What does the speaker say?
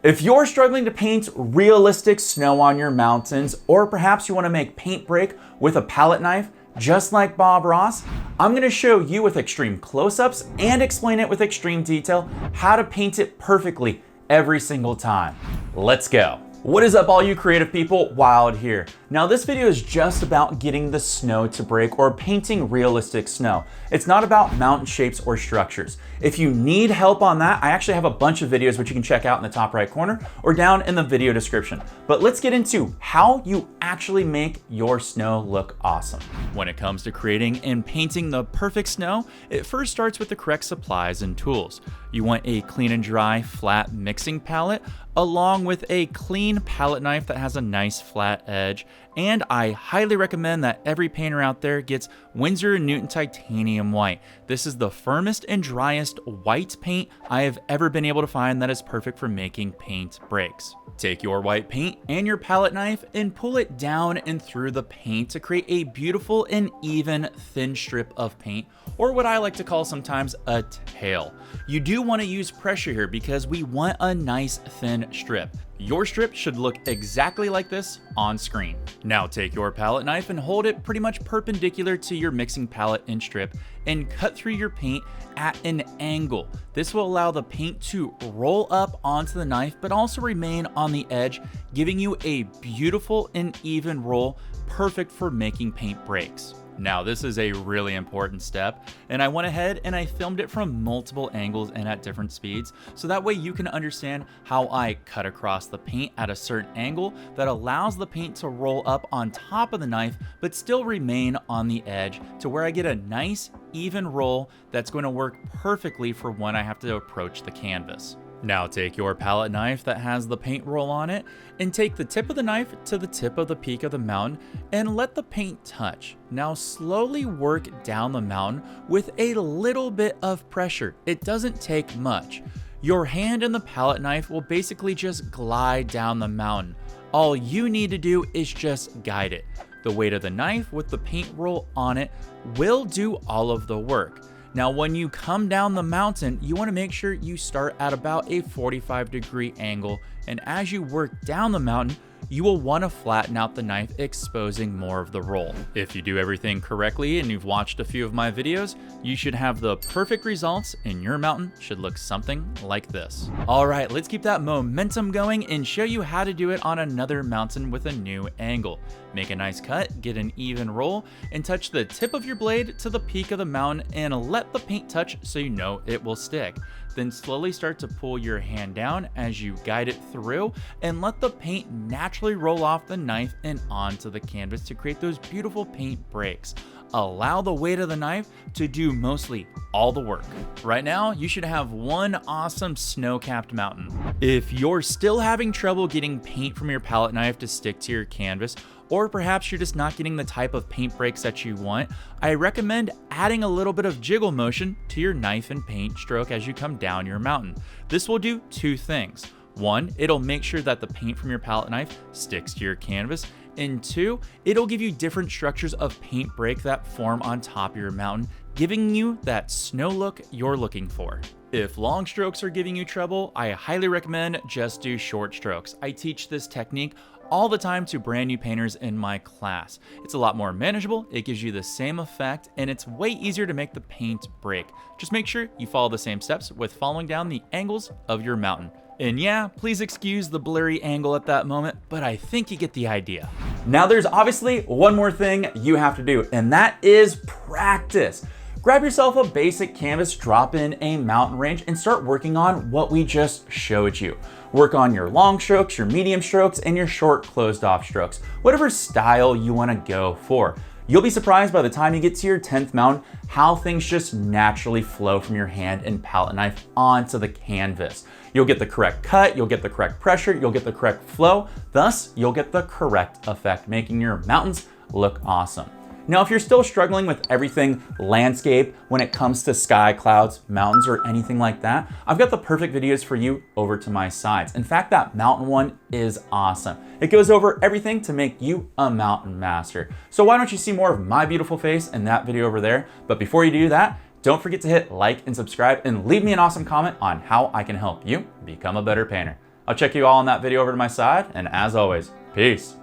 If you're struggling to paint realistic snow on your mountains, or perhaps you want to make paint break with a palette knife, just like Bob Ross, I'm going to show you with extreme close-ups and explain it with extreme detail how to paint it perfectly every single time. Let's go. What is up, all you creative people? Wild here. Now this video is just about getting the snow to break or painting realistic snow. It's not about mountain shapes or structures. If you need help on that, I actually have a bunch of videos which you can check out in the top right corner or down in the video description. But let's get into how you actually make your snow look awesome. When it comes to creating and painting the perfect snow, it first starts with the correct supplies and tools. You want a clean and dry flat mixing palette, along with a clean palette knife that has a nice flat edge. And I highly recommend that every painter out there gets Winsor Newton Titanium White. This is the firmest and driest white paint I have ever been able to find that is perfect for making paint breaks. Take your white paint and your palette knife and pull it down and through the paint to create a beautiful and even thin strip of paint, or what I like to call sometimes a tail. You do want to use pressure here because we want a nice thin strip. Your strip should look exactly like this on screen. Now take your palette knife and hold it pretty much perpendicular to your mixing palette and strip and cut through your paint at an angle. This will allow the paint to roll up onto the knife but also remain on the edge, giving you a beautiful and even roll, perfect for making paint breaks. Now this is a really important step, and I went ahead and I filmed it from multiple angles and at different speeds, so that way you can understand how I cut across the paint at a certain angle that allows the paint to roll up on top of the knife but still remain on the edge to where I get a nice even roll that's going to work perfectly for when I have to approach the canvas. Now take your palette knife that has the paint roll on it and take the tip of the knife to the tip of the peak of the mountain and let the paint touch. Now slowly work down the mountain with a little bit of pressure. It doesn't take much. Your hand and the palette knife will basically just glide down the mountain. All you need to do is just guide it. The weight of the knife with the paint roll on it will do all of the work. Now, when you come down the mountain, you want to make sure you start at about a 45-degree angle, and as you work down the mountain, you will want to flatten out the knife, exposing more of the roll. If you do everything correctly and you've watched a few of my videos, you should have the perfect results, and your mountain should look something like this. All right, let's keep that momentum going and show you how to do it on another mountain with a new angle. Make a nice cut, get an even roll, and touch the tip of your blade to the peak of the mountain and let the paint touch so you know it will stick. Then slowly start to pull your hand down as you guide it through and let the paint naturally roll off the knife and onto the canvas to create those beautiful paint breaks. Allow the weight of the knife to do mostly all the work. Right now, you should have one awesome snow-capped mountain. If you're still having trouble getting paint from your palette knife to stick to your canvas, or perhaps you're just not getting the type of paint breaks that you want, I recommend adding a little bit of jiggle motion to your knife and paint stroke as you come down your mountain. This will do two things. One, it'll make sure that the paint from your palette knife sticks to your canvas, and two, it'll give you different structures of paint break that form on top of your mountain, giving you that snow look you're looking for. If long strokes are giving you trouble, I highly recommend just do short strokes. I teach this technique all the time to brand new painters in my class. It's a lot more manageable, it gives you the same effect, and it's way easier to make the paint break. Just make sure you follow the same steps with following down the angles of your mountain. And yeah, please excuse the blurry angle at that moment, but I think you get the idea. Now there's obviously one more thing you have to do, and that is practice. Grab yourself a basic canvas, drop in a mountain range, and start working on what we just showed you. Work on your long strokes, your medium strokes, and your short closed off strokes, whatever style you want to go for. You'll be surprised by the time you get to your 10th mountain how things just naturally flow from your hand and palette knife onto the canvas. You'll get the correct cut, you'll get the correct pressure, you'll get the correct flow, thus you'll get the correct effect, making your mountains look awesome. Now, if you're still struggling with everything landscape when it comes to sky, clouds, mountains, or anything like that, I've got the perfect videos for you over to my sides. In fact, that mountain one is awesome. It goes over everything to make you a mountain master. So why don't you see more of my beautiful face in that video over there? But before you do that, don't forget to hit like and subscribe and leave me an awesome comment on how I can help you become a better painter. I'll check you all in that video over to my side, and as always, peace.